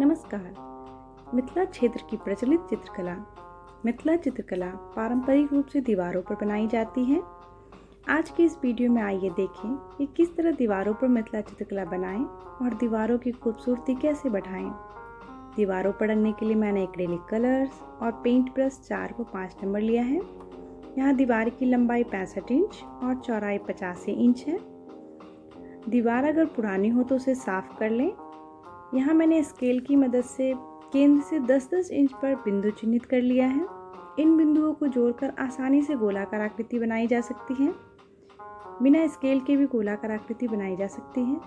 नमस्कार। मिथिला क्षेत्र की प्रचलित चित्रकला मिथिला चित्रकला पारंपरिक रूप से दीवारों पर बनाई जाती है। आज की इस वीडियो में आइए देखें कि किस तरह दीवारों पर मिथिला चित्रकला बनाएं और दीवारों की खूबसूरती कैसे बढ़ाएं। दीवारों पर रंगने के लिए मैंने एक्रेलिक कलर्स और पेंट ब्रश 4 व 5 नंबर लिया है। यहाँ दीवार की लंबाई 65 इंच और चौड़ाई 85 इंच है। दीवार अगर पुरानी हो तो उसे साफ कर लें। यहाँ मैंने स्केल की मदद से केंद्र से 10-10 इंच पर बिंदु चिन्हित कर लिया है। इन बिंदुओं को जोड़कर आसानी से गोलाकार आकृति बनाई जा सकती है। बिना स्केल के भी गोलाकार आकृति बनाई जा सकती है।